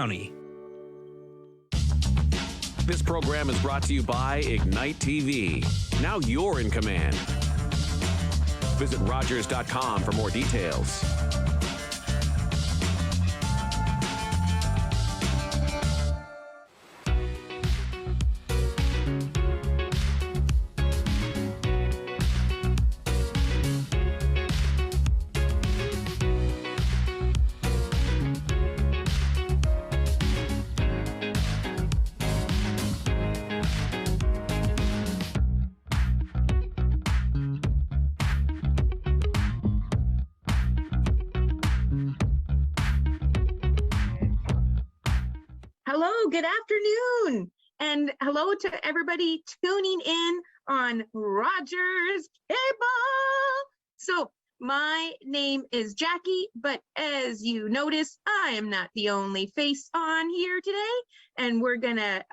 County. This program is brought to you by Ignite TV. Now you're in command. Visit Rogers.com for more details. Hello, good afternoon, and hello to everybody tuning in on Rogers Cable. So my name is Jackie, but as you notice, I am not the only face on here today, and we're gonna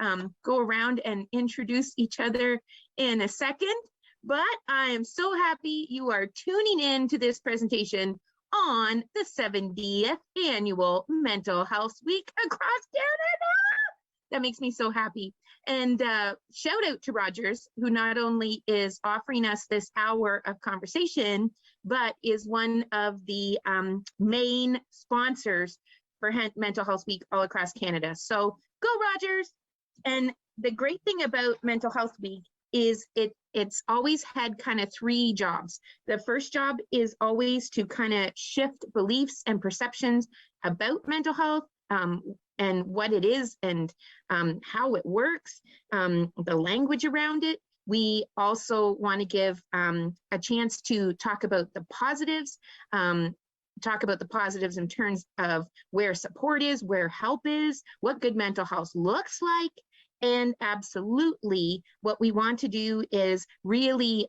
go around and introduce each other in a second. But I am so happy you are tuning in to this presentation on the 70th annual Mental Health Week across Canada. That makes me so happy. And shout out to Rogers, who not only is offering us this hour of conversation, but is one of the main sponsors for Mental Health Week all across Canada. So go Rogers. And the great thing about Mental Health Week is it's always had kind of three jobs. The first job is always to kind of shift beliefs and perceptions about mental health and what it is and how it works, the language around it. We also want to give a chance to talk about the positives, in terms of where support is, where help is, what good mental health looks like. And absolutely, what we want to do is really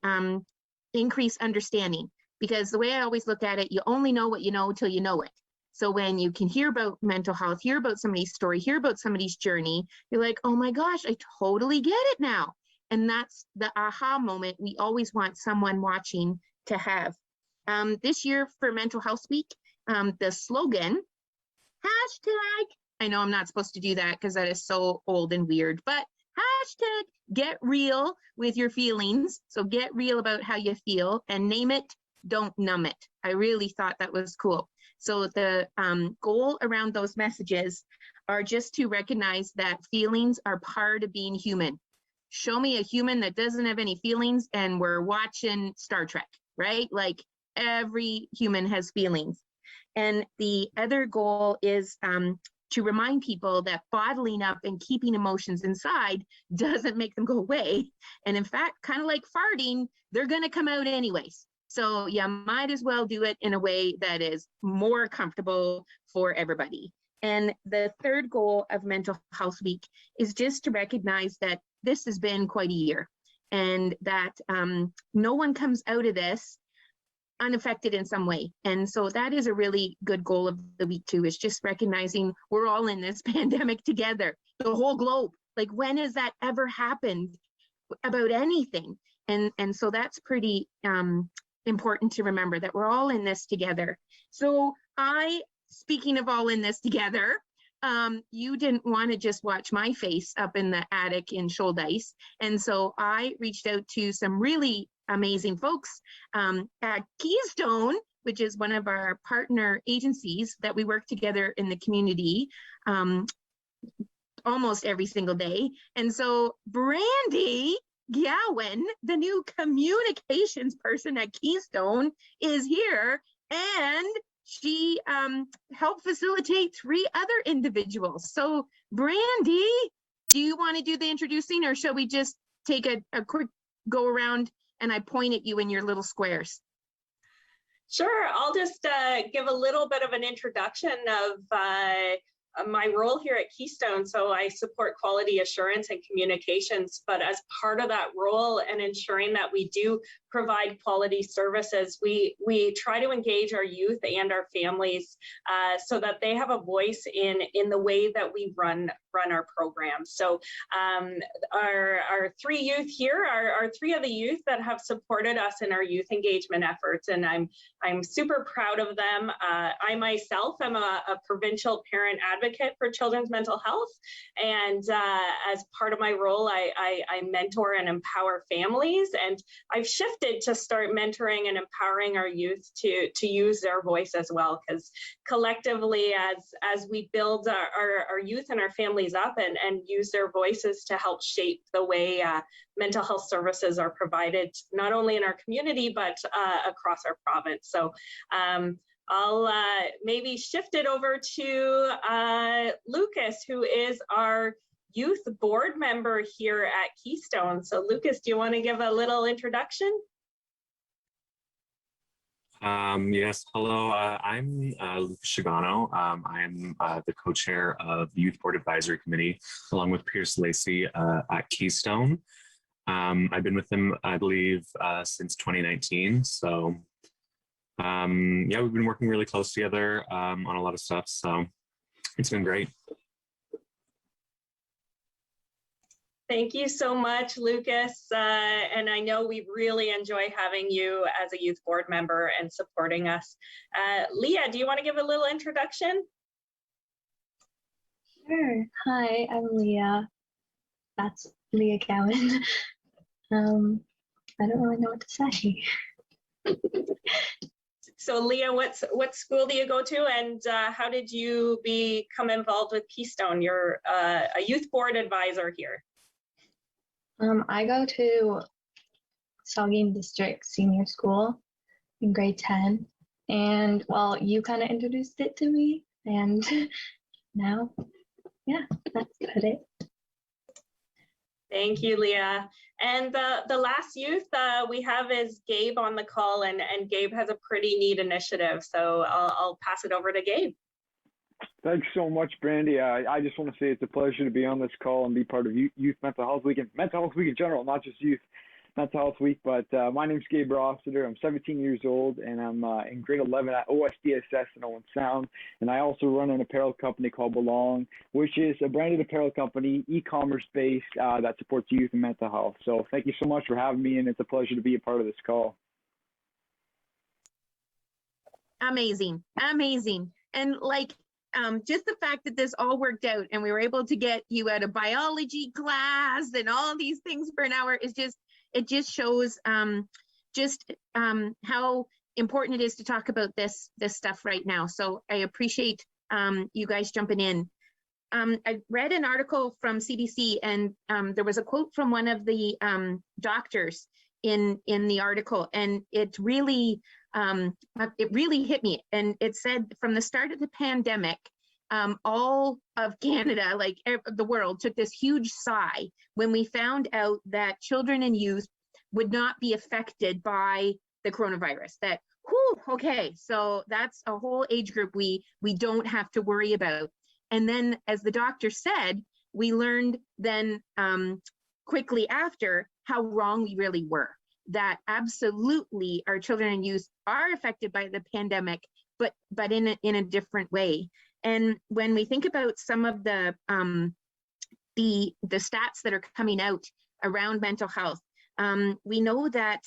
increase understanding, because the way I always look at it, you only know what you know till you know it. So when you can hear about mental health, hear about somebody's story, hear about somebody's journey, you're like, oh my gosh, I totally get it now. And that's the aha moment we always want someone watching to have. This year for Mental Health Week, the slogan, hashtag, I know I'm not supposed to do that because that is so old and weird, but hashtag get real with your feelings. So get real about how you feel and name it, don't numb it. I really thought that was cool. So the goal around those messages are just to recognize that feelings are part of being human. Show me a human that doesn't have any feelings and we're watching Star Trek, right? Like every human has feelings. And the other goal is to remind people that bottling up and keeping emotions inside doesn't make them go away. And in fact, kind of like farting, they're going to come out anyways. So you might as well do it in a way that is more comfortable for everybody. And the third goal of Mental Health Week is just to recognize that this has been quite a year and that no one comes out of this unaffected in some way. And so that is a really good goal of the week too, is just recognizing we're all in this pandemic together, the whole globe. Like, when has that ever happened about anything? And so that's pretty important to remember, that we're all in this together. So speaking of all in this together, you didn't want to just watch my face up in the attic in Shoaldice. And so I reached out to some really amazing folks at Keystone, which is one of our partner agencies that we work together in the community almost every single day. And so Brandy Gowan, the new communications person at Keystone, is here, and she helped facilitate three other individuals. So Brandy, do you want to do the introducing, or shall we just take a quick go around and I point at you in your little squares? Sure, I'll just give a little bit of an introduction of my role here at Keystone. So I support quality assurance and communications, but as part of that role and ensuring that we do provide quality services. We try to engage our youth and our families so that they have a voice in the way that we run our programs. So our three youth here are three of the youth that have supported us in our youth engagement efforts, and I'm super proud of them. I myself am a provincial parent advocate for children's mental health, and as part of my role, I mentor and empower families, and I've shifted to start mentoring and empowering our youth to use their voice as well, because collectively, as we build our youth and our families up and use their voices to help shape the way mental health services are provided, not only in our community, but across our province. So I'll maybe shift it over to Lucas, who is our youth board member here at Keystone. So Lucas, do you want to give a little introduction? Yes, hello, I'm Lucas Shigano. I am the co-chair of the Youth Board Advisory Committee, along with Pierce Lacey at Keystone. I've been with them, I believe, since 2019. So yeah, we've been working really close together on a lot of stuff. So it's been great. Thank you so much, Lucas. And I know we really enjoy having you as a youth board member and supporting us. Leah, do you want to give a little introduction? Sure. Hi, I'm Leah. That's Leah Cowan. I don't really know what to say. So Leah, what school do you go to, and how did you become involved with Keystone? You're a youth board advisor here. I go to Saugeen District Senior School in grade 10. And well, you kind of introduced it to me, and now, yeah, that's about it. Thank you, Leah. And the last youth we have is Gabe on the call, and Gabe has a pretty neat initiative. So I'll pass it over to Gabe. Thanks so much, Brandy. I just want to say it's a pleasure to be on this call and be part of Youth Mental Health Week, and Mental Health Week in general, not just Youth Mental Health Week. But my name's Gabe Rossiter. I'm 17 years old, and I'm in grade 11 at OSDSS in Owen Sound. And I also run an apparel company called Belong, which is a branded apparel company, e-commerce based, that supports youth and mental health. So thank you so much for having me, and it's a pleasure to be a part of this call. Amazing. And like, just the fact that this all worked out and we were able to get you out of biology class and all these things for an hour is it just shows how important it is to talk about this stuff right now. So I appreciate you guys jumping in. I read an article from CBC, and there was a quote from one of the doctors in the article, and it really hit me. And it said, from the start of the pandemic, all of Canada, like the world, took this huge sigh when we found out that children and youth would not be affected by the coronavirus. That, whew, okay, so that's a whole age group we don't have to worry about. And then, as the doctor said, we learned then quickly after how wrong we really were. That absolutely our children and youth are affected by the pandemic, but in a different way. And when we think about some of the stats that are coming out around mental health, we know that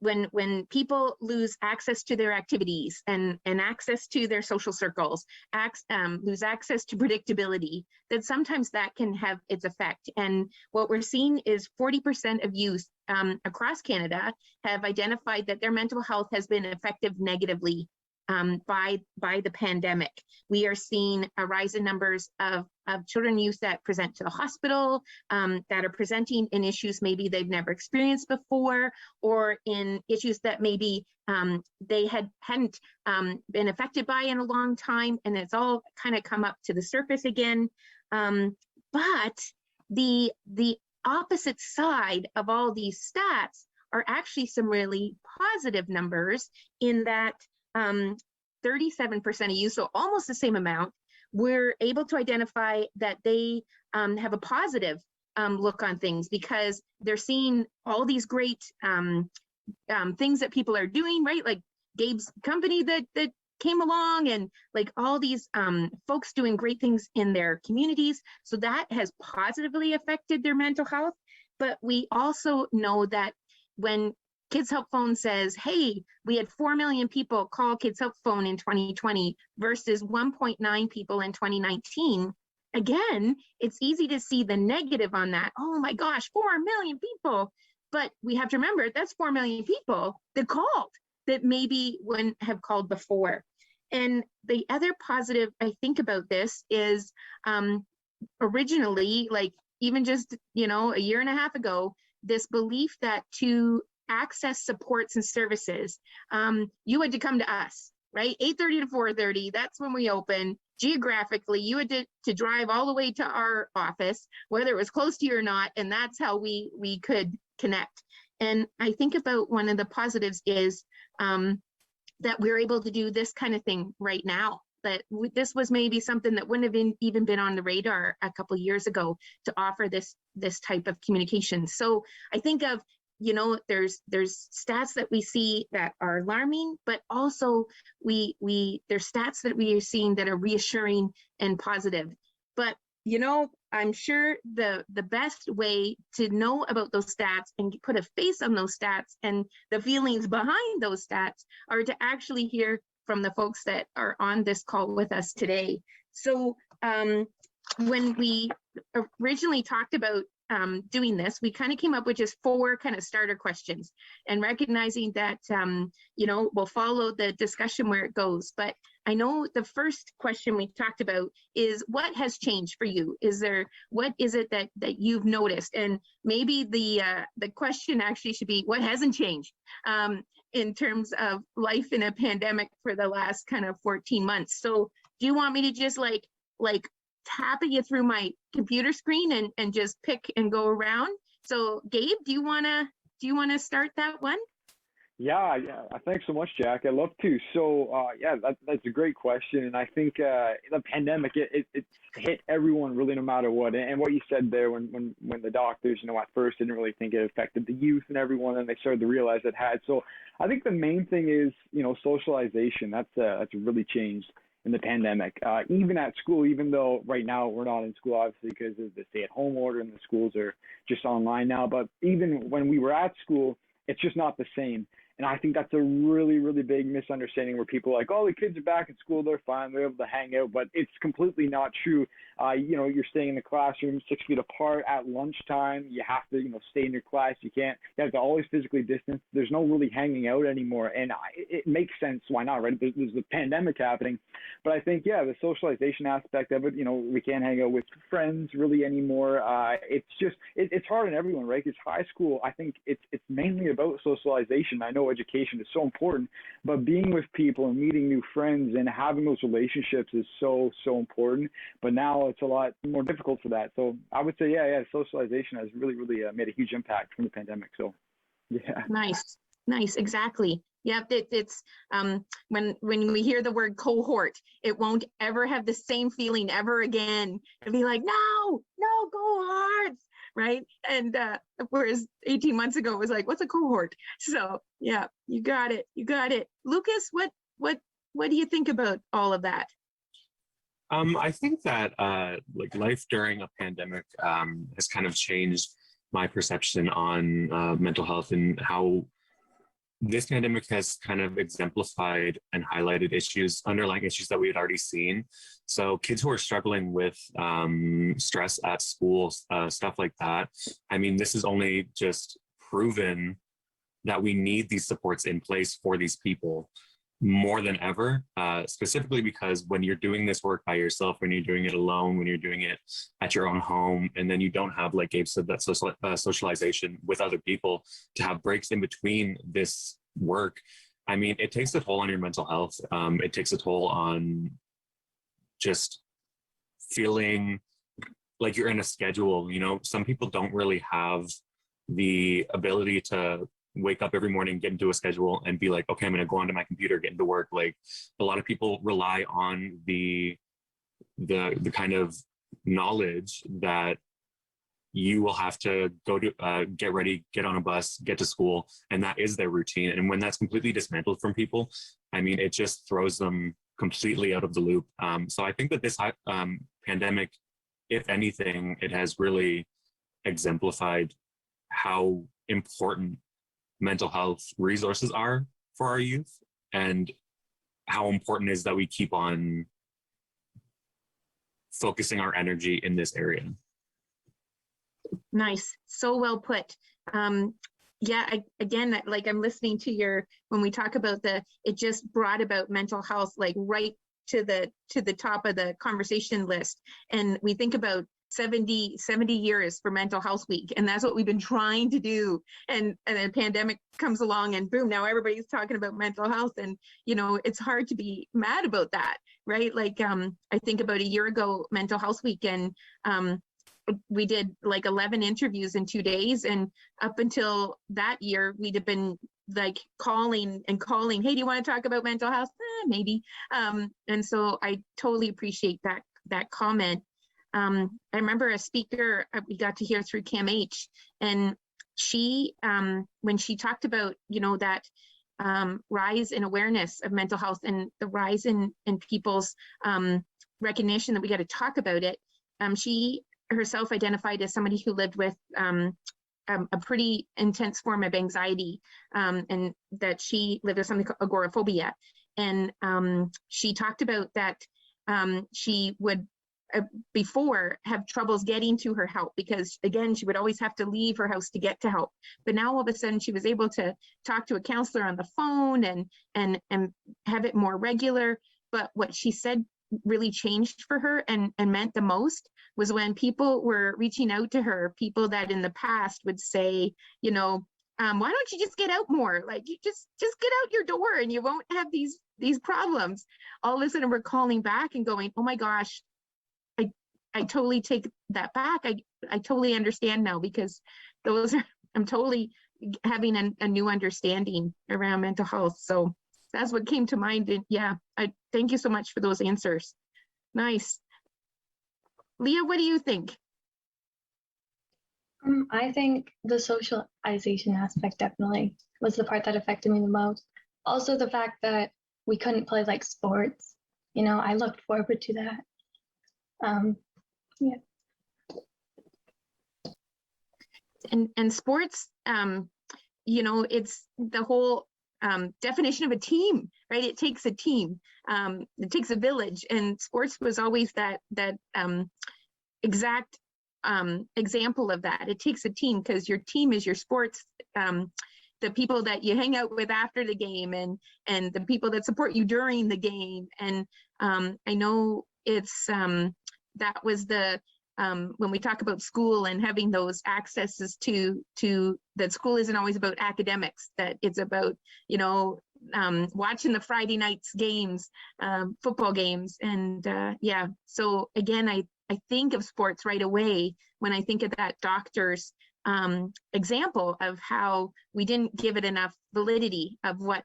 when people lose access to their activities and access to their social circles, lose access to predictability, that sometimes that can have its effect. And what we're seeing is 40% of youth across Canada have identified that their mental health has been affected negatively by the pandemic. We are seeing a rise in numbers of children and youth that present to the hospital, that are presenting in issues maybe they've never experienced before, or in issues that maybe they hadn't been affected by in a long time, and it's all kind of come up to the surface again. But the opposite side of all these stats are actually some really positive numbers, in that 37% of youth, so almost the same amount, were able to identify that they have a positive look on things, because they're seeing all these great things that people are doing, right? Like Gabe's company that came along, and like all these folks doing great things in their communities. So that has positively affected their mental health. But we also know that when Kids Help Phone says, hey, we had 4 million people call Kids Help Phone in 2020 versus 1.9 people in 2019, again, it's easy to see the negative on that. Oh my gosh, 4 million people. But we have to remember that's 4 million people that called that maybe wouldn't have called before. And the other positive I think about this is originally, like even just, a year and a half ago, this belief that to access supports and services, you had to come to us, right? 8:30 to 4:30, that's when we open. Geographically, you had to drive all the way to our office, whether it was close to you or not, and that's how we could connect. And I think about one of the positives is that we're able to do this kind of thing right now. That this was maybe something that wouldn't have even been on the radar a couple of years ago to offer this type of communication. So I think of, there's stats that we see that are alarming, but also there's stats that we are seeing that are reassuring and positive. But I'm sure the best way to know about those stats and put a face on those stats and the feelings behind those stats are to actually hear from the folks that are on this call with us today. So when we originally talked about doing this, we kind of came up with just 4 kind of starter questions, and recognizing that, we'll follow the discussion where it goes. But I know the first question we talked about is what has changed for you? What is it that you've noticed? And maybe the question actually should be, what hasn't changed in terms of life in a pandemic for the last kind of 14 months? So do you want me to just like tapping you through my computer screen and just pick and go around? So Gabe, do you want to start that one? Yeah. Thanks so much, Jack. I'd love to. So, that's a great question. And I think the pandemic, it hit everyone really, no matter what. And what you said there when the doctors, at first didn't really think it affected the youth and everyone, and they started to realize it had. So I think the main thing is, socialization. That's really changed in the pandemic. Even at school, even though right now we're not in school, obviously, because of the stay-at-home order and the schools are just online now. But even when we were at school, it's just not the same. And I think that's a really, really big misunderstanding where people are like, oh, the kids are back at school, they're fine, they're able to hang out. But it's completely not true. You're staying in the classroom 6 feet apart at lunchtime. You have to, stay in your class. You have to always physically distance. There's no really hanging out anymore. And it makes sense. Why not, right? There's the pandemic happening. But I think, the socialization aspect of it, we can't hang out with friends really anymore. It's hard on everyone, right? Because high school, I think it's mainly about socialization. I know education is so important, but being with people and meeting new friends and having those relationships is so important. But now it's a lot more difficult for that. So I would say, socialization has really, really made a huge impact from the pandemic. So, yeah. Nice, exactly. Yeah, it's when we hear the word cohort, it won't ever have the same feeling ever again. It'll be like, no, cohorts, right? And whereas 18 months ago it was like, what's a cohort? So yeah, you got it. Lucas, what do you think about all of that? I think that life during a pandemic has kind of changed my perception on mental health, and how this pandemic has kind of exemplified and highlighted underlying issues that we had already seen. So kids who are struggling with stress at school, stuff like that. I mean, this has only just proven that we need these supports in place for these people more than ever, specifically because when you're doing this work by yourself, when you're doing it alone, when you're doing it at your own home, and then you don't have, like Gabe said, that socialization with other people to have breaks in between this work. I mean, it takes a toll on your mental health. It takes a toll on just feeling like you're in a schedule. Some people don't really have the ability to wake up every morning, get into a schedule and be like, okay, I'm going to go onto my computer, get into work. Like, a lot of people rely on the kind of knowledge that you will have to go to get ready, get on a bus, get to school, and that is their routine. And when that's completely dismantled from people, I mean, it just throws them completely out of the loop. So I think that this pandemic, if anything, it has really exemplified how important mental health resources are for our youth, and how important it is that we keep on focusing our energy in this area. Nice. So well put. Yeah, again, like I'm listening to when we talk about it just brought about mental health, like right to the top of the conversation list. And we think about 70 years for Mental Health Week, and that's what we've been trying to do. And then pandemic comes along, and boom, now everybody's talking about mental health. And it's hard to be mad about that, right? Like I think about a year ago, Mental Health Week, and we did like 11 interviews in 2 days, and up until that year we'd have been like calling, hey, do you want to talk about mental health? Maybe. And so I totally appreciate that comment. I remember a speaker we got to hear through CAMH, and she when she talked about that rise in awareness of mental health and the rise in people's recognition that we got to talk about it, she herself identified as somebody who lived with a pretty intense form of anxiety, and that she lived with something called agoraphobia. And she talked about that she would before have troubles getting to her help, because again, she would always have to leave her house to get to help. But now all of a sudden she was able to talk to a counselor on the phone and have it more regular. But what she said really changed for her and meant the most was when people were reaching out to her, people that in the past would say, why don't you just get out more? Like, you just get out your door and you won't have these problems. All of a sudden we're calling back and going, oh my gosh, I totally take that back. I totally understand now, because I'm totally having a new understanding around mental health. So that's what came to mind. And yeah, I thank you so much for those answers. Nice. Leah, what do you think? I think the socialization aspect definitely was the part that affected me the most. Also, the fact that we couldn't play like sports, I looked forward to that. Yeah. And sports, it's the whole definition of a team, right? It takes a team, it takes a village, and sports was always that exact example of that. It takes a team, because your team is your sports, the people that you hang out with after the game, and the people that support you during the game. And I know it's that was the when we talk about school and having those accesses to that school isn't always about academics, that it's about watching the Friday nights games, football games. And yeah, so again, I think of sports right away when I think of that doctor's example of how we didn't give it enough validity of what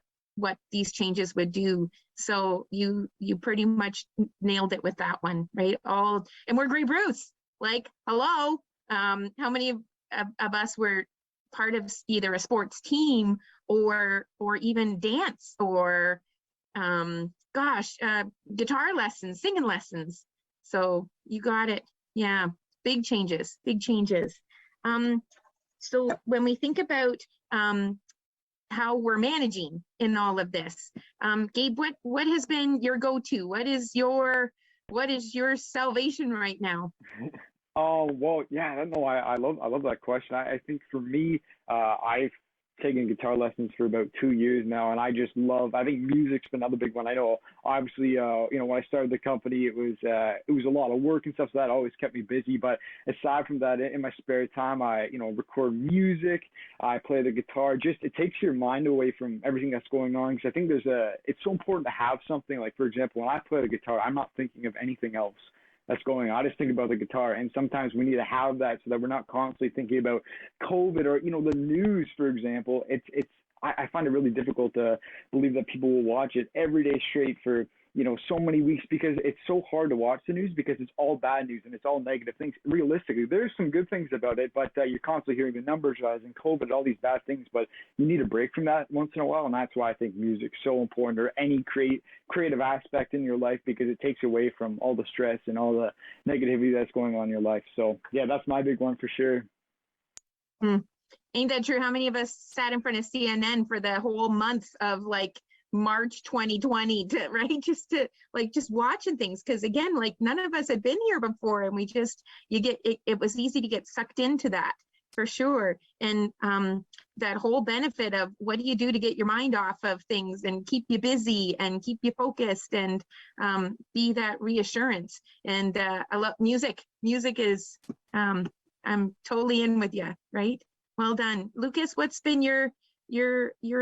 these changes would do. So you pretty much nailed it with that one, right? And we're Grey Bruce, like, hello. How many of us were part of either a sports team or even dance or guitar lessons, singing lessons? So you got it. Yeah, big changes. So when we think about how we're managing in all of this, Gabe, what has been your go-to? What is your salvation right now? Oh, well, yeah, I don't know. I love that question. I think for me, I've taken guitar lessons for about 2 years now, and I just love. I think music's been another big one. I know, obviously, when I started the company, it was a lot of work and stuff, so that always kept me busy. But aside from that, in my spare time, I record music. I play the guitar. Just it takes your mind away from everything that's going on. Because I think it's so important to have something. Like, for example, when I play the guitar, I'm not thinking of anything else that's going on. I just think about the guitar, and sometimes we need to have that so that we're not constantly thinking about COVID or the news, for example. I find it really difficult to believe that people will watch it every day straight for so many weeks, because it's so hard to watch the news because it's all bad news and it's all negative things. Realistically, there's some good things about it, but you're constantly hearing the numbers rising, COVID, all these bad things, but you need a break from that once in a while. And that's why I think music's so important, or any creative aspect in your life, because it takes away from all the stress and all the negativity that's going on in your life. So yeah, that's my big one for sure. Ain't that true? How many of us sat in front of CNN for the whole month of like March 2020 to, right? Just watching things. Cause again, like none of us had been here before, and it was easy to get sucked into that for sure. And that whole benefit of what do you do to get your mind off of things and keep you busy and keep you focused and be that reassurance. And I love music. Music is, I'm totally in with you, right? Well done. Lucas, what's been your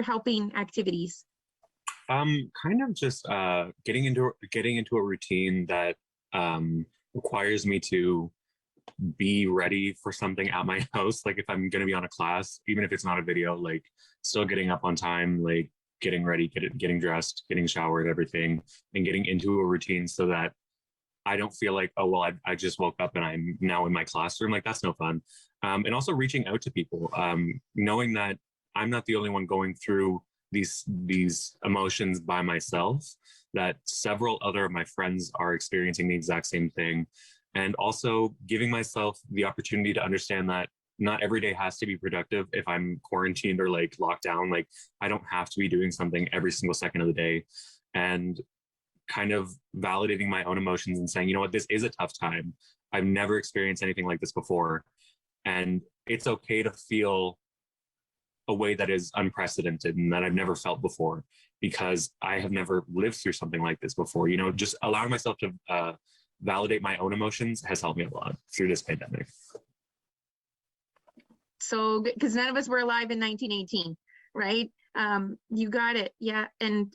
helping activities? Kind of just getting into a routine that requires me to be ready for something at my house. Like if I'm going to be on a class, even if it's not a video, like still getting up on time, like getting ready, getting dressed, getting showered, everything, and getting into a routine so that I don't feel like, oh, well, I just woke up and I'm now in my classroom. Like that's no fun. And also reaching out to people, knowing that I'm not the only one going through these emotions by myself, that several other of my friends are experiencing the exact same thing. And also giving myself the opportunity to understand that not every day has to be productive. If I'm quarantined or like locked down, like I don't have to be doing something every single second of the day. And kind of validating my own emotions and saying, you know what, this is a tough time. I've never experienced anything like this before. And it's okay to feel a way that is unprecedented and that I've never felt before, because I have never lived through something like this before. Just allowing myself to validate my own emotions has helped me a lot through this pandemic. So, because none of us were alive in 1918, right? You got it. Yeah. And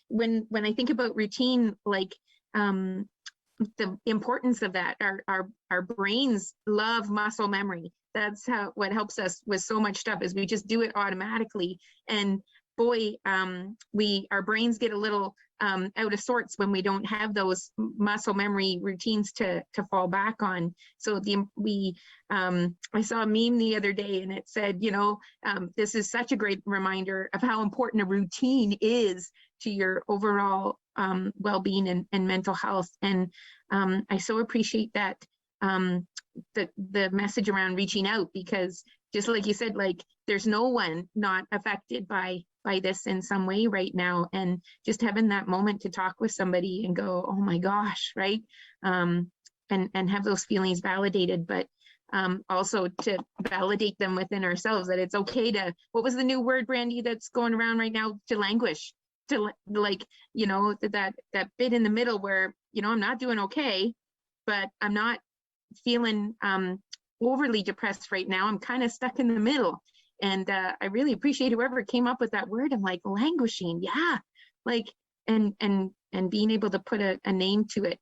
when I think about routine, like the importance of that, our brains love muscle memory. That's what helps us with so much stuff, is we just do it automatically. And boy, our brains get a little out of sorts when we don't have those muscle memory routines to fall back on. So I saw a meme the other day, and it said, this is such a great reminder of how important a routine is to your overall well-being and mental health. And I so appreciate that the message around reaching out, because just like you said, like there's no one not affected by this in some way right now, and just having that moment to talk with somebody and go, oh my gosh, right? And have those feelings validated, but also to validate them within ourselves, that it's okay to, what was the new word, Brandy, that's going around right now, to languish, to like, that bit in the middle where, I'm not doing okay, but I'm not feeling overly depressed right now. I'm kind of stuck in the middle. And I really appreciate whoever came up with that word. I'm like, languishing. Yeah. Like, and being able to put a name to it.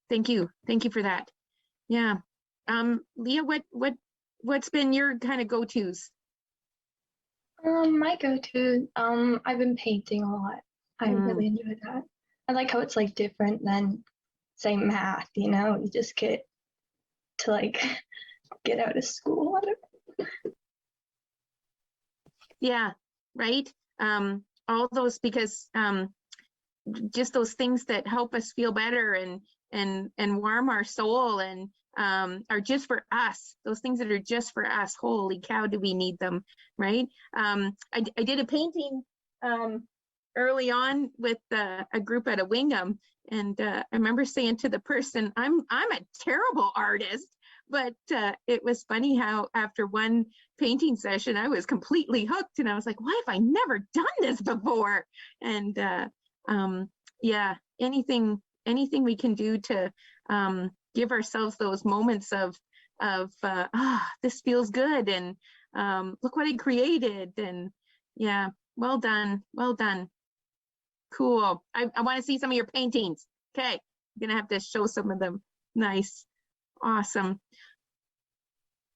Thank you. Thank you for that. Yeah. Leah, what's been your kind of go-tos? My go-to, I've been painting a lot. I really enjoy that. I like how it's like different than, say, math, you just get to like get out of school. Yeah, right. All those, because just those things that help us feel better and warm our soul and are just for us. Those things that are just for us. Holy cow, do we need them, right? I did a painting early on with a group at a Wingham, and I remember saying to the person, I'm a terrible artist. But it was funny how after one painting session, I was completely hooked, and I was like, why have I never done this before? And yeah, anything we can do to give ourselves those moments of this feels good, and look what I created. And yeah, well done. Cool. I want to see some of your paintings. Okay, I'm gonna have to show some of them. Nice. Awesome.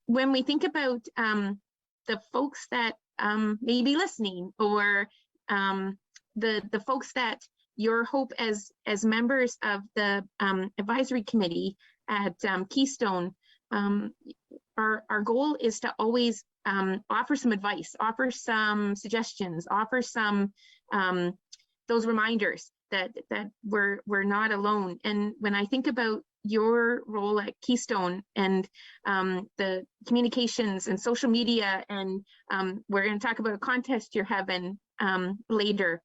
When we think about the folks that may be listening, or the folks that your hope as members of the advisory committee at Keystone. Our goal is to always offer some advice, offer some suggestions, offer some those reminders that we're not alone. And when I think about your role at Keystone and the communications and social media, and we're going to talk about a contest you're having later.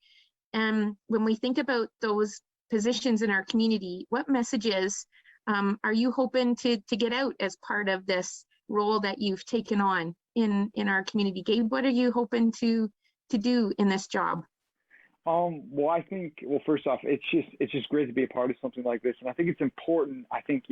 And when we think about those positions in our community, what messages are you hoping to get out as part of this role that you've taken on in our community? Gabe, what are you hoping to do in this job? Well, I think, well, first off, it's just great to be a part of something like this. And I think it's important. I think,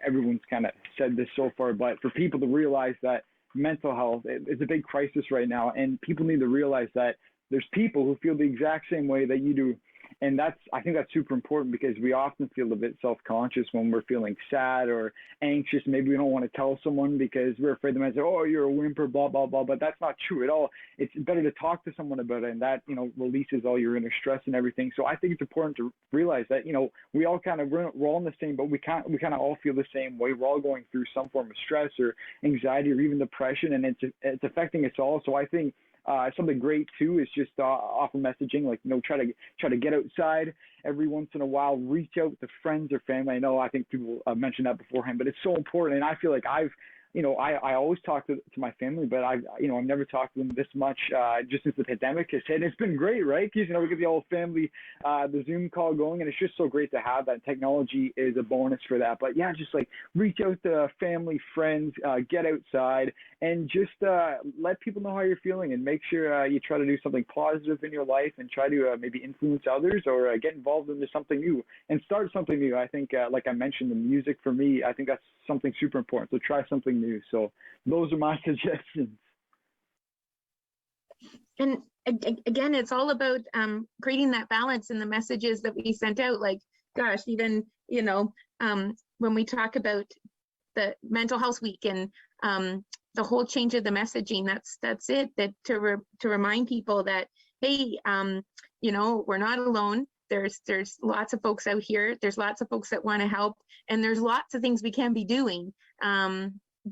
everyone's kind of said this so far, but for people to realize that mental health is a big crisis right now. And people need to realize that there's people who feel the exact same way that you do. And I think that's super important, because we often feel a bit self-conscious when we're feeling sad or anxious. Maybe we don't want to tell someone because we're afraid they might say, oh, you're a whimper, blah, blah, blah. But that's not true at all. It's better to talk to someone about it, and that, releases all your inner stress and everything. So I think it's important to realize that, we all we're all in the same, but we kind of all feel the same way. We're all going through some form of stress or anxiety or even depression, and it's affecting us all. So I think something great too is just offer messaging, like, try to get outside every once in a while, reach out to friends or family. I think people mentioned that beforehand, but it's so important. And I feel like I always talk to my family, but I've never talked to them this much just since the pandemic has hit. And it's been great, right? Because, we get the whole family, the Zoom call going, and it's just so great to have that. Technology is a bonus for that. But yeah, just like reach out to family, friends, get outside, and just let people know how you're feeling, and make sure you try to do something positive in your life, and try to maybe influence others, or get involved into something new and start something new. I think, like I mentioned, the music for me, I think that's something super important. So try something new. So those are my suggestions. And again, it's all about creating that balance in the messages that we sent out. Like, gosh, even, when we talk about the mental health week and the whole change of the messaging, that's it, that to remind people that, hey, we're not alone. There's lots of folks out here. There's lots of folks that want to help, and there's lots of things we can be doing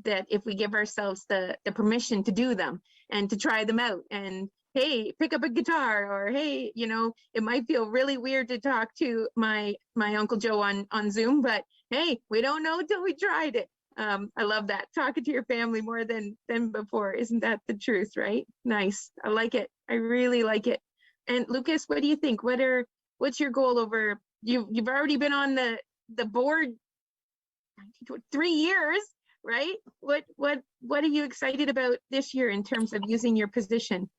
that if we give ourselves the permission to do them and to try them out. And hey, pick up a guitar, or hey, it might feel really weird to talk to my Uncle Joe on Zoom, but hey, we don't know until we tried it. I love that. Talking to your family more than before. Isn't that the truth, right? Nice. I like it. I really like it. And Lucas, what do you think? What's your goal over? You've already been on the board 3 years, right? What are you excited about this year in terms of using your position?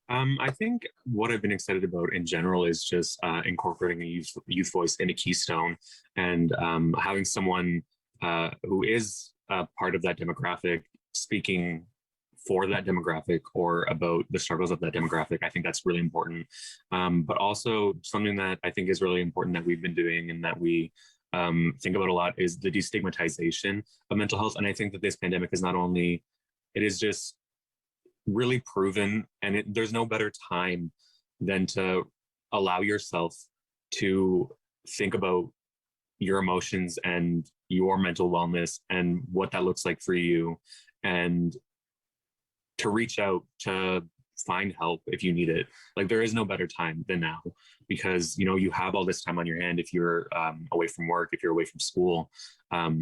I think what I've been excited about in general is just incorporating a youth voice into Keystone, and having someone who is part of that demographic speaking for that demographic or about the struggles of that demographic. I think that's really important. But also something that I think is really important that we've been doing and that we think about a lot is the destigmatization of mental health. And I think that this pandemic is it is just really proven, and there's no better time than to allow yourself to think about your emotions and your mental wellness and what that looks like for you, and to reach out to find help if you need it. Like, there is no better time than now, because you have all this time on your hand. If you're away from work, if you're away from school,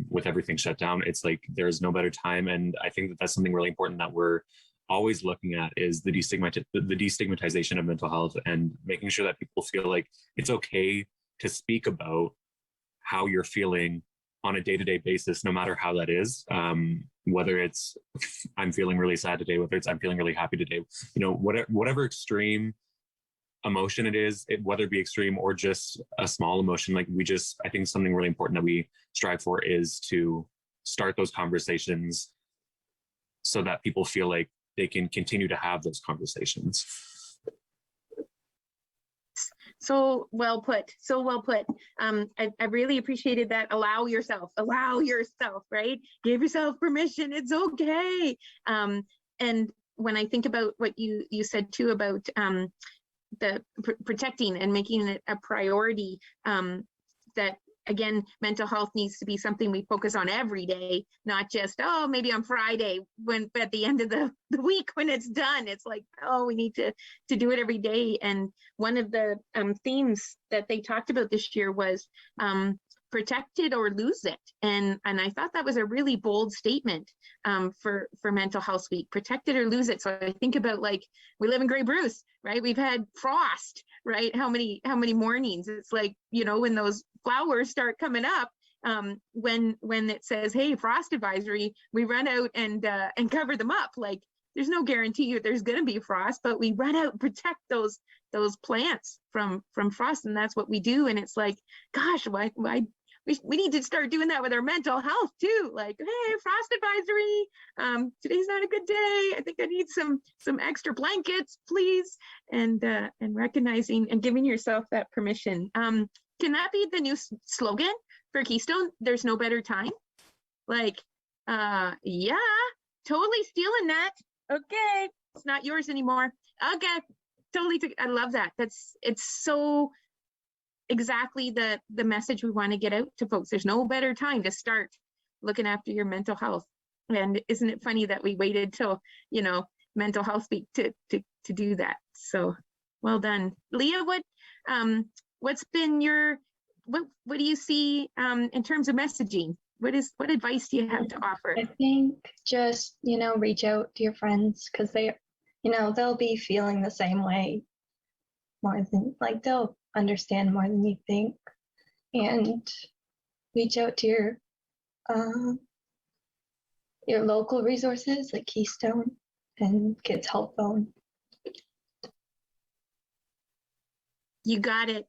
with everything shut down, it's like there's no better time. And I think that that's something really important that we're always looking at, is the destigmatization of mental health, and making sure that people feel like it's okay to speak about how you're feeling on a day-to-day basis, no matter how that is. Whether it's I'm feeling really sad today, whether it's I'm feeling really happy today, whatever extreme emotion it is, whether it be extreme or just a small emotion, I think something really important that we strive for is to start those conversations so that people feel like they can continue to have those conversations. So well put. So well put. I really appreciated that. Allow yourself, right? Give yourself permission. It's okay. And when I think about what you said too about protecting and making it a priority, that again, mental health needs to be something we focus on every day, not just, oh, maybe on Friday, when at the end of the week when it's done. It's like, oh, we need to do it every day. And one of the themes that they talked about this year was protect it or lose it. And I thought that was a really bold statement for Mental Health Week. Protect it or lose it. So I think about, like, we live in Grey Bruce, right? We've had frost, right? How many mornings? It's like, you know, when those flowers start coming up, when it says, hey, frost advisory, we run out and cover them up. Like, there's no guarantee that there's going to be frost, but we run out and protect those plants from frost, and that's what we do. And it's like, gosh, why we need to start doing that with our mental health too. Like, hey, frost advisory, today's not a good day. I think I need some extra blankets, please. And recognizing and giving yourself that permission. Can that be the new slogan for Keystone? There's no better time. Like, yeah, totally stealing that. Okay, it's not yours anymore. Okay, totally. I love that. It's so exactly the message we want to get out to folks. There's no better time to start looking after your mental health. And isn't it funny that we waited till, you know, Mental Health Week to do that? So well done, Leah. What's been your what do you see in terms of messaging? What advice do you have to offer? I think just, you know, reach out to your friends, because they, you know, they'll be feeling the same way more than, like, they'll understand more than you think. And reach out to your local resources like Keystone and Kids Help Phone. You got it.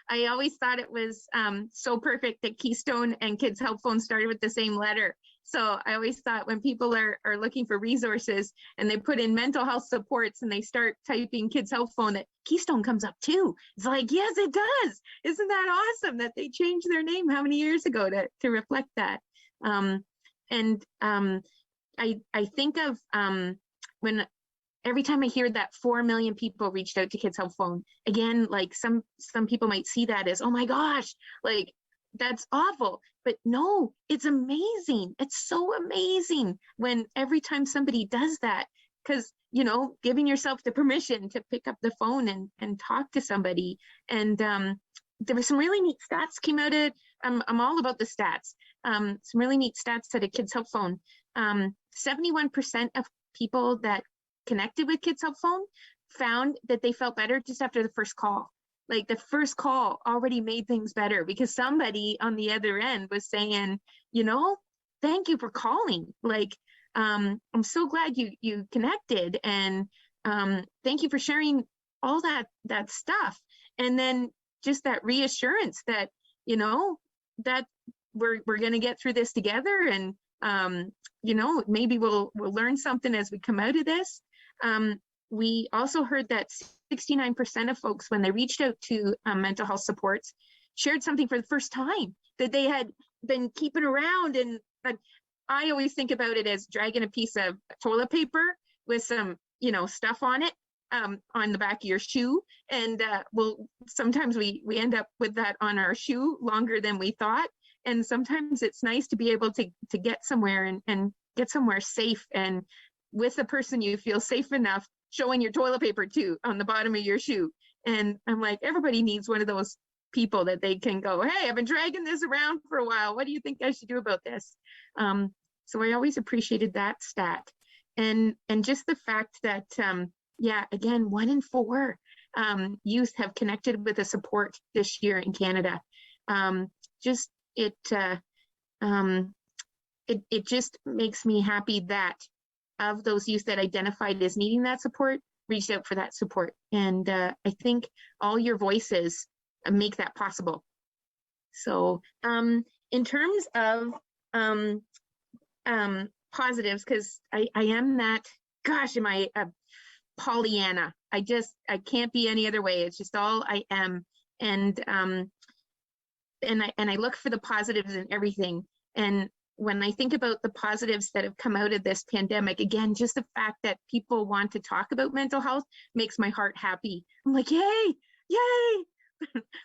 I always thought it was so perfect that Keystone and Kids Help Phone started with the same letter. So I always thought when people are looking for resources and they put in mental health supports and they start typing Kids Help Phone, that Keystone comes up too. It's like, yes, it does. Isn't that awesome that they changed their name how many years ago to reflect that? I think of when every time I hear that 4 million people reached out to Kids Help Phone, again, like some people might see that as, oh my gosh, like that's awful. But no, it's amazing. It's so amazing when every time somebody does that, because, you know, giving yourself the permission to pick up the phone and talk to somebody. And there were some really neat stats came out of, I'm all about the stats. Some really neat stats out of Kids Help Phone. 71% of people that connected with Kids Help Phone found that they felt better just after the first call. Like, the first call already made things better because somebody on the other end was saying, you know, thank you for calling. Like, I'm so glad you connected, and thank you for sharing all that stuff. And then just that reassurance that, you know, that we're going to get through this together, and you know, maybe we'll learn something as we come out of this. We also heard that 69% of folks, when they reached out to mental health supports, shared something for the first time that they had been keeping around. And I always think about it as dragging a piece of toilet paper with some, you know, stuff on it, on the back of your shoe. And sometimes we end up with that on our shoe longer than we thought. And sometimes it's nice to be able to get somewhere and get somewhere safe, and with the person you feel safe enough showing your toilet paper to on the bottom of your shoe. And I'm like, everybody needs one of those people that they can go, hey, I've been dragging this around for a while. What do you think I should do about this? So I always appreciated that stat. And just the fact that, yeah, again, 1 in 4 youth have connected with a support this year in Canada. It just makes me happy that of those youth that identified as needing that support, reached out for that support. And I think all your voices make that possible. So in terms of positives, because I am that, gosh, am I a Pollyanna? I can't be any other way. It's just all I am. And I look for the positives in everything. And when I think about the positives that have come out of this pandemic, again, just the fact that people want to talk about mental health makes my heart happy. I'm like, yay, yay,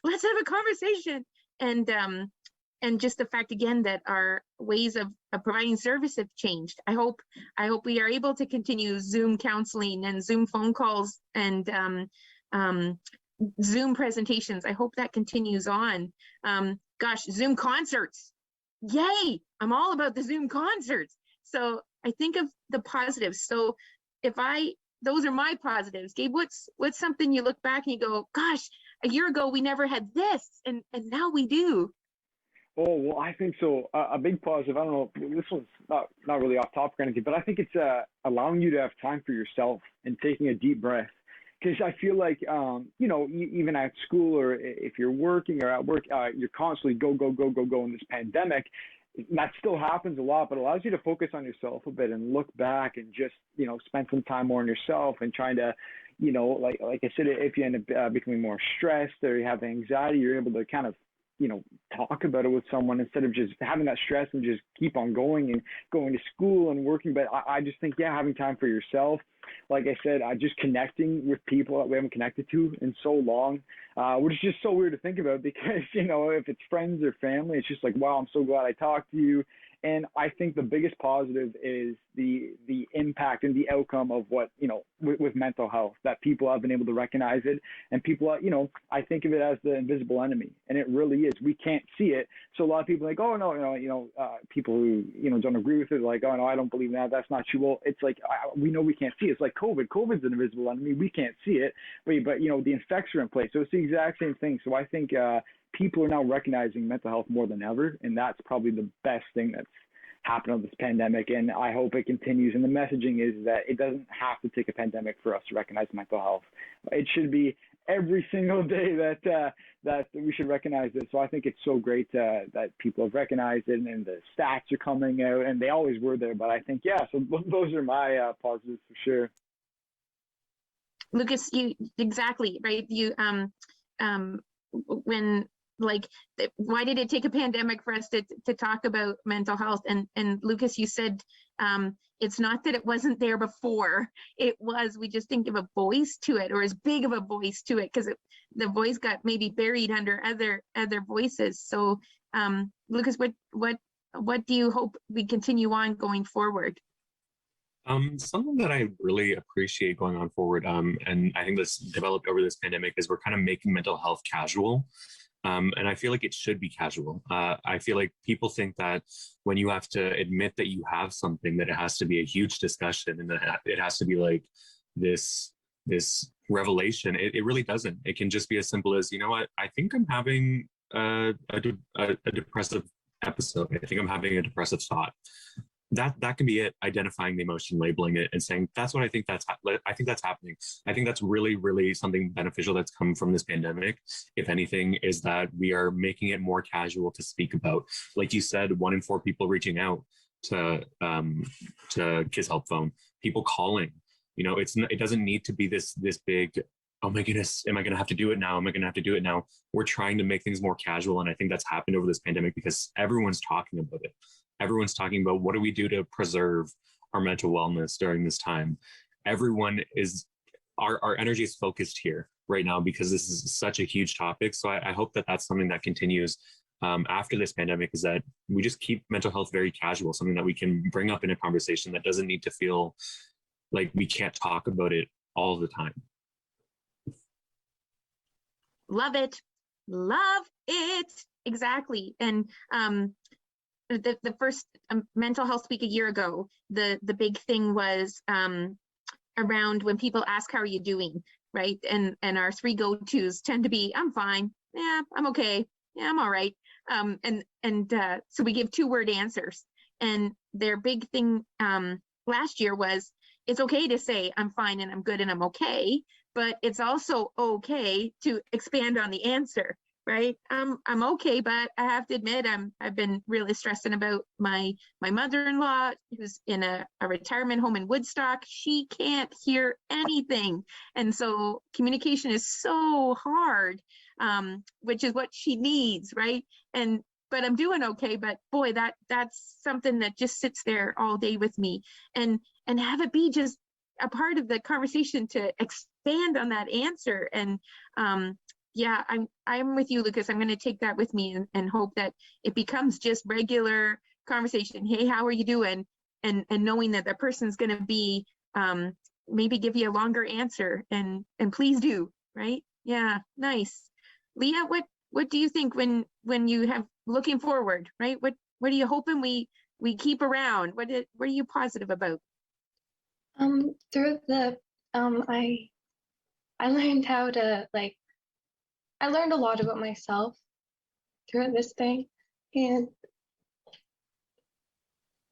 let's have a conversation. And just the fact again that our ways of providing service have changed. I hope we are able to continue Zoom counseling and Zoom phone calls and Zoom presentations. I hope that continues on. Gosh, Zoom concerts. Yay! I'm all about the Zoom concerts. So I think of the positives. So those are my positives. Gabe, what's something you look back and you go, gosh, a year ago we never had this, and now we do. Oh, well, I think so. A big positive, I don't know, this one's not really off topic or anything, but I think it's allowing you to have time for yourself and taking a deep breath. Because I feel like, even at school or if you're working or at work, you're constantly go in this pandemic. That still happens a lot, but allows you to focus on yourself a bit and look back and just, spend some time more on yourself and trying to, like I said, if you end up becoming more stressed or you have anxiety, you're able to kind of, talk about it with someone instead of just having that stress and just keep on going and going to school and working. But I just think, having time for yourself, like I said, just connecting with people that we haven't connected to in so long, which is just so weird to think about because, if it's friends or family, it's just like, wow, I'm so glad I talked to you. And I think the biggest positive is the impact and the outcome of what, with mental health, that people have been able to recognize it. And people, I think of it as the invisible enemy. And it really is. We can't see it. So a lot of people are like, oh, no, people who, don't agree with it, like, oh, no, I don't believe that. That's not true. Well, it's like, we know we can't see it. It's like COVID. COVID's an invisible enemy. We can't see it. But the effects are in place. So it's the exact same thing. So I think, people are now recognizing mental health more than ever, and that's probably the best thing that's happened on this pandemic. And I hope it continues. And the messaging is that it doesn't have to take a pandemic for us to recognize mental health. It should be every single day that we should recognize it. So I think it's so great that people have recognized it, and the stats are coming out, and they always were there. But I think, so those are my positives for sure. Lucas, you exactly right. You when why did it take a pandemic for us to talk about mental health? And Lucas, you said it's not that it wasn't there before. It was, we just didn't give a voice to it, or as big of a voice to it, because the voice got maybe buried under other voices. So Lucas, what do you hope we continue on going forward? Something that I really appreciate going on forward, and I think this developed over this pandemic, is we're kind of making mental health casual. And I feel like it should be casual. I feel like people think that when you have to admit that you have something, that it has to be a huge discussion and that it has to be like this revelation. It really doesn't. It can just be as simple as, you know what, I think I'm having a depressive episode. I think I'm having a depressive thought. That can be it, identifying the emotion, labeling it, and saying, that's what I think that's happening. I think that's really, really something beneficial that's come from this pandemic, if anything, is that we are making it more casual to speak about. Like you said, 1 in 4 people reaching out to Kids Help Phone, people calling. It doesn't need to be this big, oh my goodness, am I going to have to do it now? We're trying to make things more casual. And I think that's happened over this pandemic because everyone's talking about it. Everyone's talking about, what do we do to preserve our mental wellness during this time? Everyone is, our energy is focused here right now because this is such a huge topic. So I hope that that's something that continues after this pandemic, is that we just keep mental health very casual, something that we can bring up in a conversation that doesn't need to feel like we can't talk about it all the time. Love it. Love it. Exactly. And the first mental health week a year ago, the big thing was around when people ask, how are you doing? Right. And our 3 go-tos tend to be, I'm fine. Yeah, I'm okay. Yeah, I'm all right. So we give 2-word answers. And their big thing last year was, it's okay to say I'm fine and I'm good and I'm okay, but it's also okay to expand on the answer. Right. I'm okay, but I have to admit, I've been really stressing about my mother-in-law, who's in a retirement home in Woodstock. She can't hear anything. And so communication is so hard, which is what she needs. Right. And but I'm doing okay. But boy, that's something that just sits there all day with me, and have it be just a part of the conversation to expand on that answer. And yeah, I'm with you, Lucas. I'm going to take that with me and hope that it becomes just regular conversation. Hey, how are you doing? And knowing that that person's going to be maybe give you a longer answer, and please do, right? Yeah, nice. Leah, what do you think when you have looking forward, right? What are you hoping we keep around? What are you positive about? Through the I learned how to I learned a lot about myself through this thing, and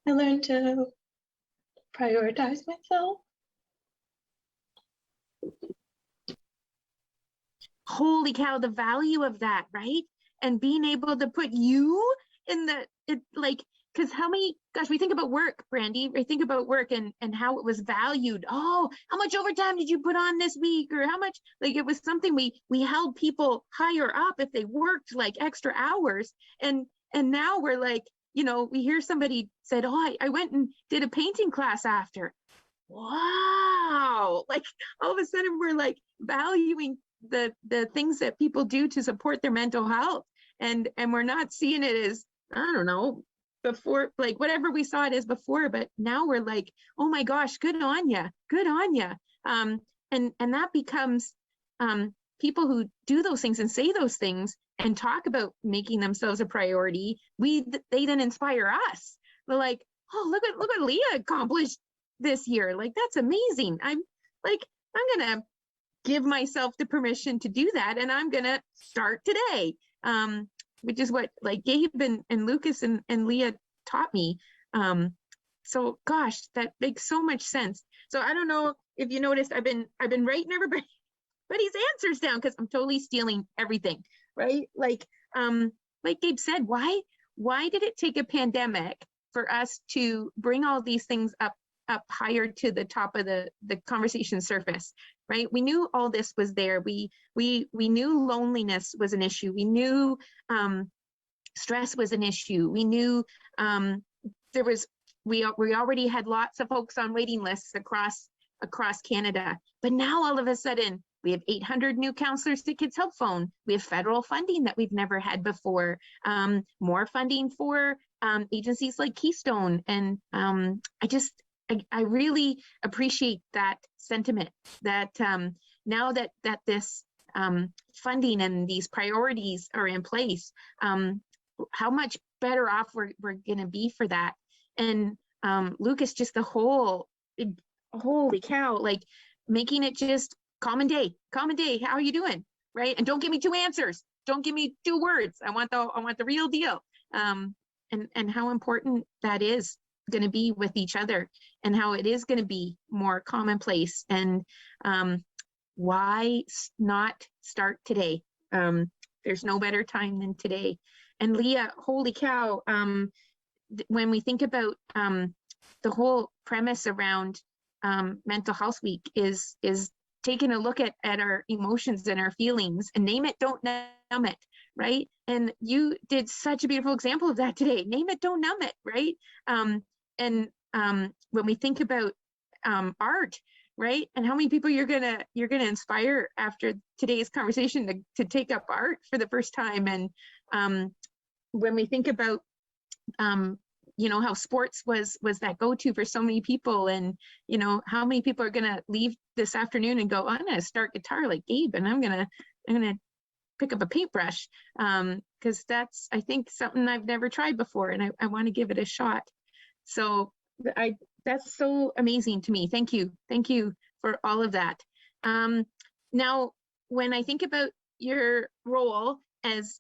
I learned to prioritize myself. Holy cow, the value of that, right? And being able to put you in because how many, gosh, we think about work, Brandy, we think about work and how it was valued. Oh, how much overtime did you put on this week? Or how much, it was something we held people higher up if they worked like extra hours. And now we're like, we hear somebody said, oh, I went and did a painting class after. Wow. Like all of a sudden we're like valuing the things that people do to support their mental health. And we're not seeing it as, I don't know, before, like whatever we saw it as before, but now we're like, oh my gosh, good on you. And that becomes people who do those things and say those things and talk about making themselves a priority. They then inspire us. We're like, oh, look what Leah accomplished this year. Like, that's amazing. I'm gonna give myself the permission to do that, and I'm gonna start today. Which is what like Gabe and Lucas and Leah taught me. So gosh, that makes so much sense. So I don't know if you noticed, I've been writing everybody's answers down because I'm totally stealing everything, right? Like Gabe said, why did it take a pandemic for us to bring all these things up higher to the top of the conversation surface, right? We knew all this was there. We knew loneliness was an issue. We knew stress was an issue. We knew we already had lots of folks on waiting lists across Canada. But now all of a sudden we have 800 new counselors to Kids Help Phone. We have federal funding that we've never had before. More funding for agencies like Keystone. And I really appreciate that sentiment that now that this funding and these priorities are in place, how much better off we're going to be for that. And Lucas, just the holy cow, like making it just common day. How are you doing? Right. And don't give me two answers. Don't give me two words. I want the real deal. And how important that is going to be with each other, and how it is going to be more commonplace. And why not start today? There's no better time than today. And Leah, holy cow, when we think about the whole premise around Mental Health Week is taking a look at our emotions and our feelings, and name it, don't numb it, right? And you did such a beautiful example of that today. Name it, don't numb it, right? And when we think about art, right, and how many people you're gonna inspire after today's conversation to take up art for the first time. And when we think about how sports was that go-to for so many people, and how many people are gonna leave this afternoon and go, I'm gonna start guitar like Gabe, and I'm gonna pick up a paintbrush, because that's, I think, something I've never tried before, and I want to give it a shot. So that's so amazing to me. Thank you for all of that. Now, when I think about your role as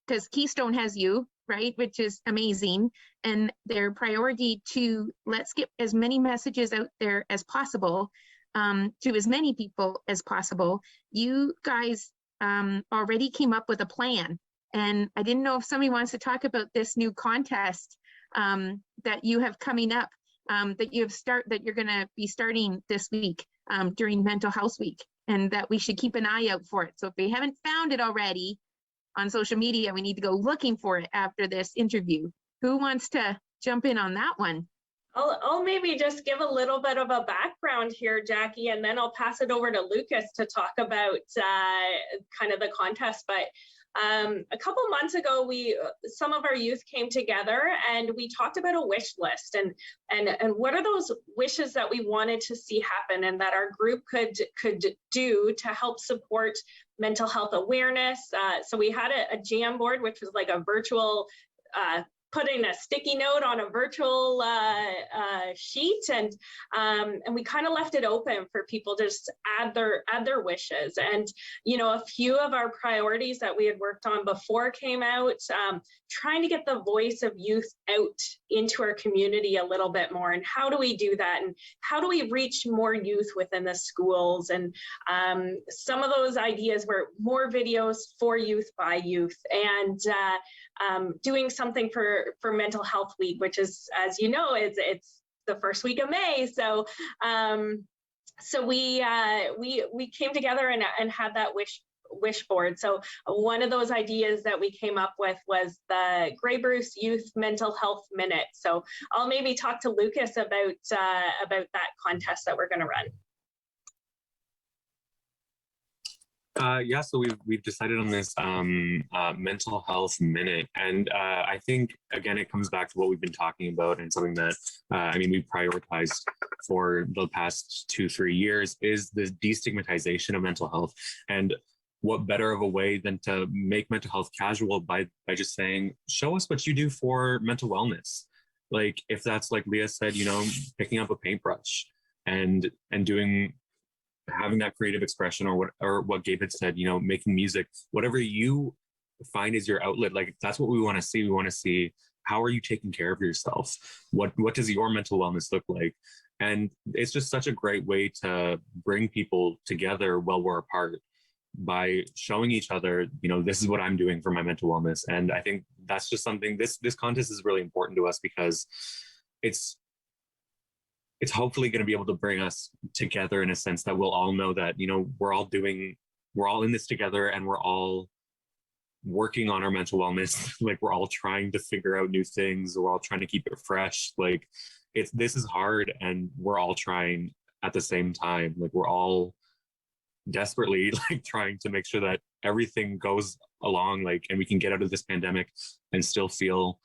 because Keystone has you, right, which is amazing, and their priority to let's get as many messages out there as possible to as many people as possible. You guys already came up with a plan, and I didn't know if somebody wants to talk about this new contest that you have coming up, that you're going to be starting this week during Mental Health Week, and that we should keep an eye out for it. So if you haven't found it already, on social media. We need to go looking for it after this interview. Who wants to jump in on that one? I'll maybe just give a little bit of a background here, Jackie, and then I'll pass it over to Lucas to talk about kind of the contest. But a couple months ago, some of our youth came together and we talked about a wish list and what are those wishes that we wanted to see happen and that our group could do to help support mental health awareness. So we had a jam board, which was like a virtual putting a sticky note on a virtual sheet, and we kind of left it open for people to just add their wishes. And a few of our priorities that we had worked on before came out, trying to get the voice of youth out into our community a little bit more. And how do we do that? And how do we reach more youth within the schools? And some of those ideas were more videos for youth by youth, and doing something for Mental Health Week, which is, as you know, it's the first week of May. So we came together and had that wish board. So one of those ideas that we came up with was the Grey Bruce Youth Mental Health Minute. So I'll maybe talk to Lucas about that contest that we're going to run. Yeah, so we've decided on this mental health minute, and I think again it comes back to what we've been talking about, and something that we've prioritized for the past 2-3 years is the destigmatization of mental health. And what better of a way than to make mental health casual by just saying, show us what you do for mental wellness. Like if that's, like Leah said, picking up a paintbrush and having that creative expression, or what Gabe had said, making music, whatever you find is your outlet. Like that's what we want to see. We want to see, how are you taking care of yourself? What does your mental wellness look like? And it's just such a great way to bring people together while we're apart, by showing each other, this is what I'm doing for my mental wellness. And I think that's just something, this contest is really important to us, because it's hopefully going to be able to bring us together in a sense that we'll all know that, we're all in this together, and we're all working on our mental wellness. Like we're all trying to figure out new things. We're all trying to keep it fresh. Like this is hard, and we're all trying at the same time. Like we're all desperately trying to make sure that everything goes along, and we can get out of this pandemic and still feel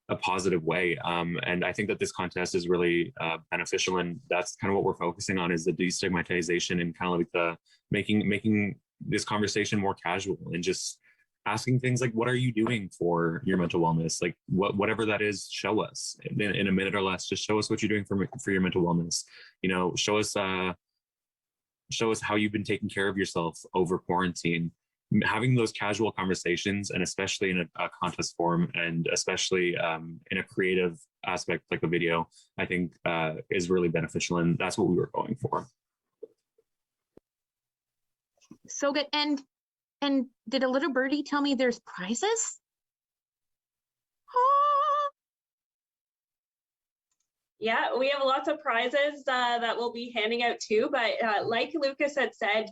a positive way. And I think that this contest is really beneficial, and that's kind of what we're focusing on, is the destigmatization and kind of like the making this conversation more casual, and just asking things like, what are you doing for your mental wellness? Like whatever that is, show us in a minute or less. Just show us what you're doing for your mental wellness. Show us how you've been taking care of yourself over quarantine. Having those casual conversations, and especially in a contest form, and especially in a creative aspect like a video, I think is really beneficial, and that's what we were going for. So good. And did a little birdie tell me there's prizes? Oh. Yeah, we have lots of prizes that we'll be handing out too. But like Lucas had said,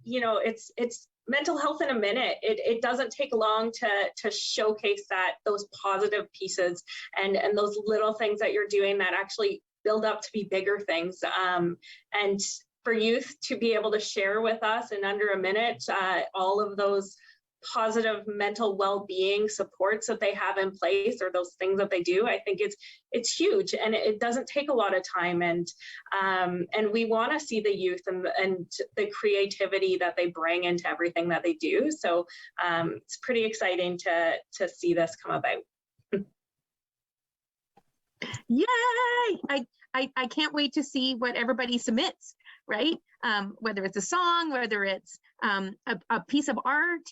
it's mental health in a minute. It doesn't take long to showcase those positive pieces and those little things that you're doing that actually build up to be bigger things. And for youth to be able to share with us in under a minute all of those positive mental well-being supports that they have in place, or those things that they do, I think it's huge, and it doesn't take a lot of time. And we want to see the youth and the creativity that they bring into everything that they do. So it's pretty exciting to see this come about. Yay! I can't wait to see what everybody submits, right? Whether it's a song, whether it's a piece of art,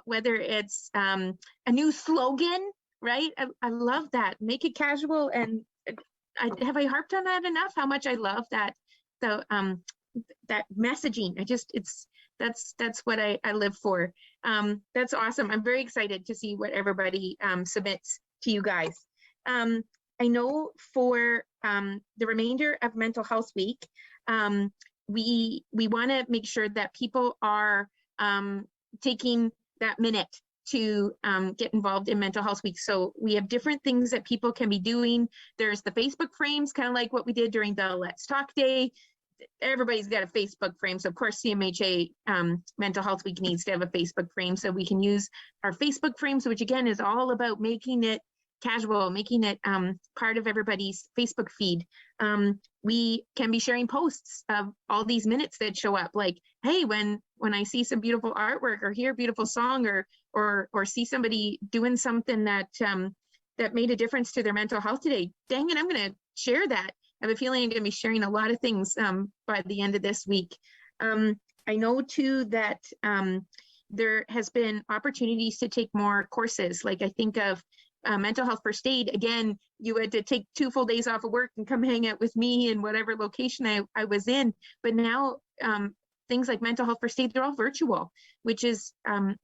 whether it's a new slogan, right? I love that. Make it casual. And have I harped on that enough? How much I love that, that messaging. That's what I live for. That's awesome. I'm very excited to see what everybody submits to you guys. I know for the remainder of Mental Health Week, we want to make sure that people are taking that minute to get involved in Mental Health Week. So we have different things that people can be doing. There's the Facebook frames, kind of like what we did during the Let's Talk Day. Everybody's got a Facebook frame. So of course, CMHA Mental Health Week needs to have a Facebook frame. So we can use our Facebook frames, which again is all about making it casual, making it part of everybody's Facebook feed. We can be sharing posts of all these minutes that show up, like, hey, when I see some beautiful artwork or hear a beautiful song or see somebody doing something that that made a difference to their mental health today, dang it, I'm going to share that. I have a feeling I'm going to be sharing a lot of things by the end of this week. I know too that there has been opportunities to take more courses. Like I think of mental health first aid. Again, you had to take 2 full days off of work and come hang out with me in whatever location I was in. But now things like mental health first aid, they're all virtual, which is,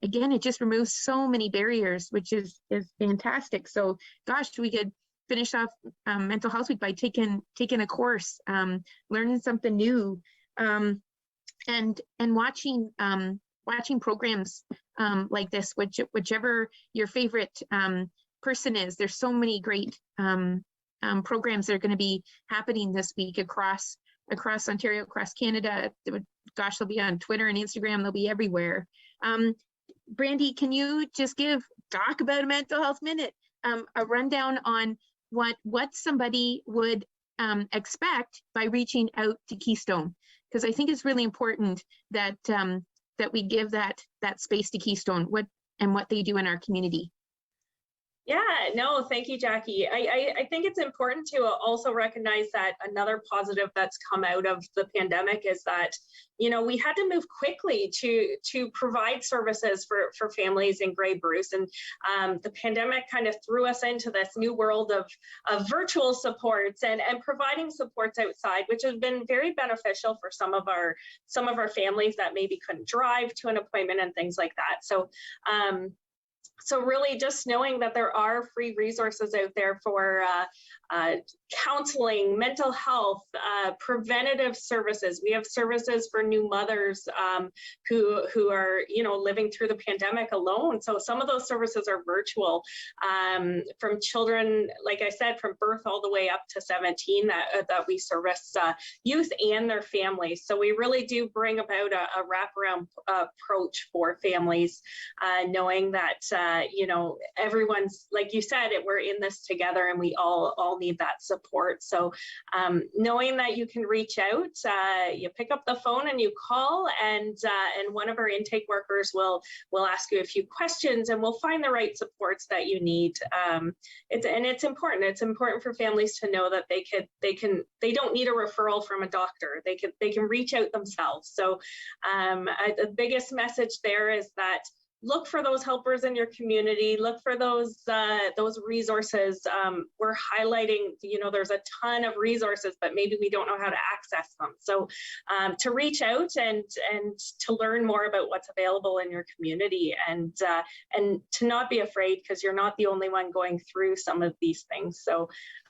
again, it just removes so many barriers, which is fantastic. So gosh, we could finish off Mental Health Week by taking a course, learning something new, and watching programs like this, whichever your favorite person is. There's so many great programs that are going to be happening this week across Ontario, across Canada. Gosh, they'll be on Twitter and Instagram. They'll be everywhere. Brandy, can you just talk about a mental health minute, a rundown on what somebody would expect by reaching out to Keystone? Because I think it's really important that that we give that space to Keystone, what they do in our community. Yeah, no, thank you, Jackie. I think it's important to also recognize that another positive that's come out of the pandemic is that, you know, we had to move quickly to provide services for families in Grey Bruce. And the pandemic kind of threw us into this new world of virtual supports and providing supports outside, which has been very beneficial for some of our families that maybe couldn't drive to an appointment and things like that. So really just knowing that there are free resources out there for counseling, mental health, preventative services. We have services for new mothers who are, you know, living through the pandemic alone. So some of those services are virtual, from children, like I said, from birth all the way up to 17 that we service youth and their families. So we really do bring about a wraparound approach for families, knowing that you know, everyone's, like you said, we're in this together and we all need that support. So knowing that you can reach out, you pick up the phone and you call, and one of our intake workers will ask you a few questions and we'll find the right supports that you need. It's important. It's important for families to know that they don't need a referral from a doctor. They can reach out themselves. So the biggest message there is that look for those helpers in your community, look for those resources. We're highlighting, you know, there's a ton of resources, but maybe we don't know how to access them. So to reach out and to learn more about what's available in your community, and to not be afraid, because you're not the only one going through some of these things. So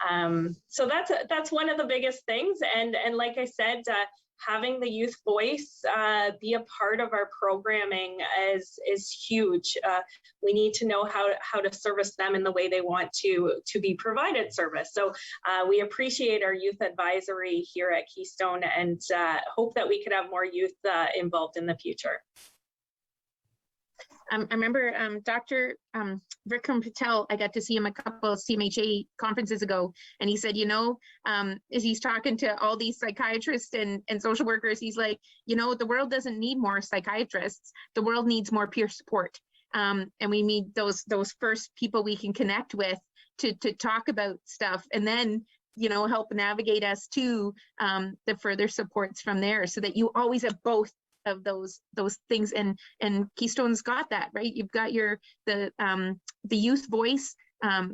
that's one of the biggest things. And like I said, having the youth voice be a part of our programming is huge. We need to know how to service them in the way they want to be provided service. So we appreciate our youth advisory here at Keystone, and hope that we could have more youth involved in the future. I remember Dr. Vikram Patel, I got to see him a couple of CMHA conferences ago, and he said, you know, as he's talking to all these psychiatrists and social workers, he's like, you know, the world doesn't need more psychiatrists. The world needs more peer support. And we need those first people we can connect with to talk about stuff, and then, you know, help navigate us to the further supports from there, so that you always have both of those things. And Keystone's got that, right? You've got the youth voice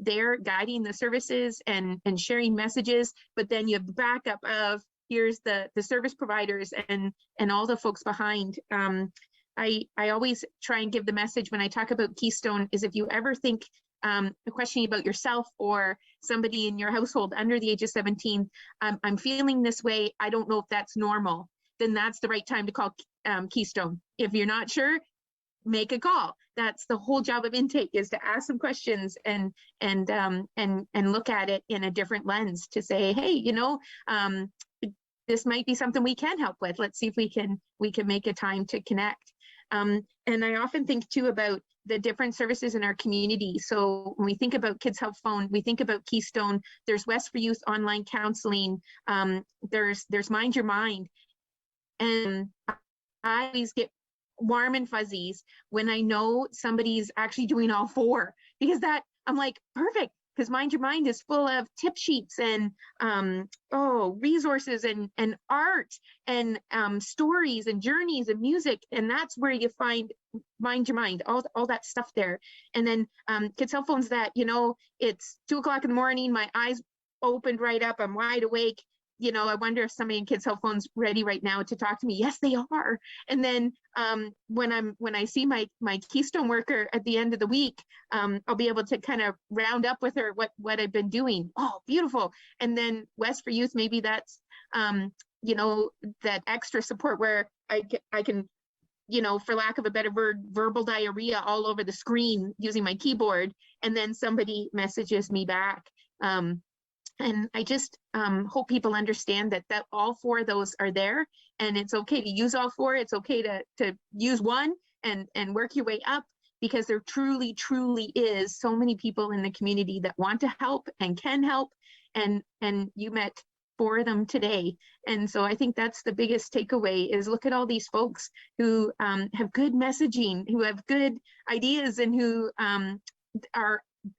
there guiding the services and sharing messages, but then you have the backup of here's the service providers and all the folks behind. I always try and give the message when I talk about Keystone is, if you ever think a question about yourself or somebody in your household under the age of 17, I'm feeling this way, I don't know if that's normal, then that's the right time to call Keystone. If you're not sure, make a call. That's the whole job of intake, is to ask some questions and look at it in a different lens, to say, hey, this might be something we can help with. Let's see if we can make a time to connect. And I often think too about the different services in our community. So when we think about Kids Help Phone, we think about Keystone. There's West for Youth online counseling. There's Mind Your Mind, and I always get warm and fuzzies when I know somebody's actually doing all four, because that I'm like, perfect, because Mind Your Mind is full of tip sheets and resources and art and stories and journeys and music, and that's where you find Mind Your Mind, all that stuff there. And then Kids Cell Phones, that it's 2:00 in the morning, my eyes opened right up, I'm wide awake. I wonder if somebody in Kids Cell Phones ready right now to talk to me. Yes, they are. And then when I see my Keystone worker at the end of the week, I'll be able to kind of round up with her what I've been doing. Oh, beautiful. And then West for Youth, maybe that's that extra support where I can for lack of a better word, verbal diarrhea all over the screen using my keyboard, and then somebody messages me back. And I just hope people understand that all four of those are there, and it's okay to use all four. It's okay to use one and work your way up, because there truly, truly is so many people in the community that want to help and can help. And you met four of them today. And so I think that's the biggest takeaway, is look at all these folks who have good messaging, who have good ideas, and who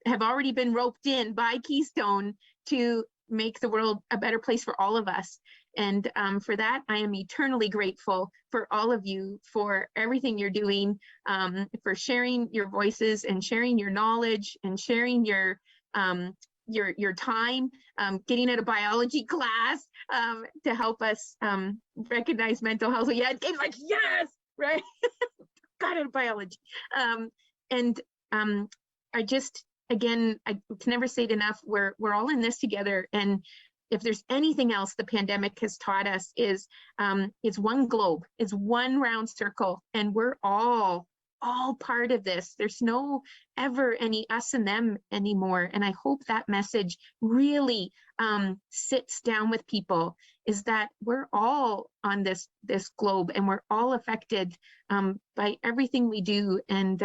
have already been roped in by Keystone to make the world a better place for all of us. And for that, I am eternally grateful for all of you, for everything you're doing, for sharing your voices and sharing your knowledge and sharing your time, getting out of biology class to help us recognize mental health. So yeah, it's like, yes, right? Got out of biology. I just, again, I can never say it enough. We're all in this together. And if there's anything else the pandemic has taught us, is it's one globe, it's one round circle, and we're all part of this. There's no ever any us and them anymore. And I hope that message really sits down with people, is that we're all on this globe, and we're all affected by everything we do. And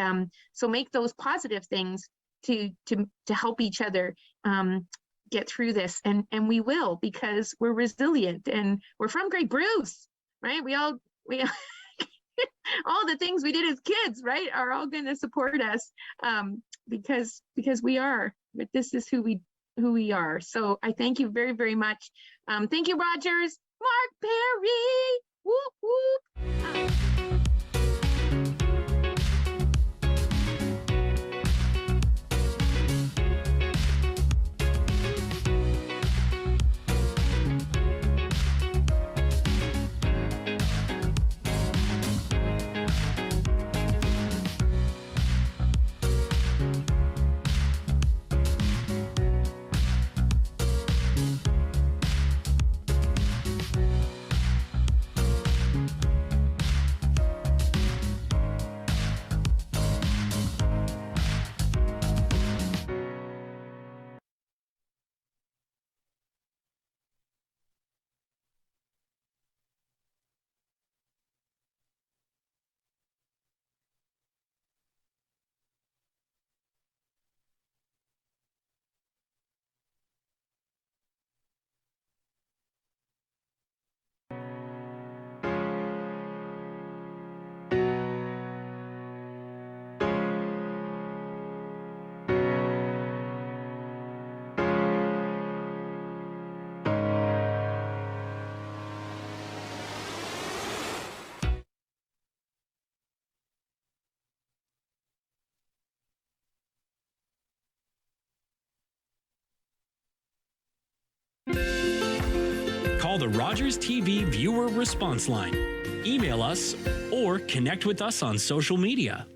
so make those positive things to help each other get through this, and we will, because we're resilient and we're from Great Bruce, right? We all all the things we did as kids, right, are all going to support us because we are. But this is who we are. So I thank you very, very much. Thank you, Rogers, Mark Perry. Whoop whoop. Call the Rogers TV viewer response line, email us, or connect with us on social media.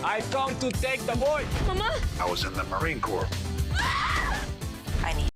I come to take the boy. Mama? I was in the Marine Corps.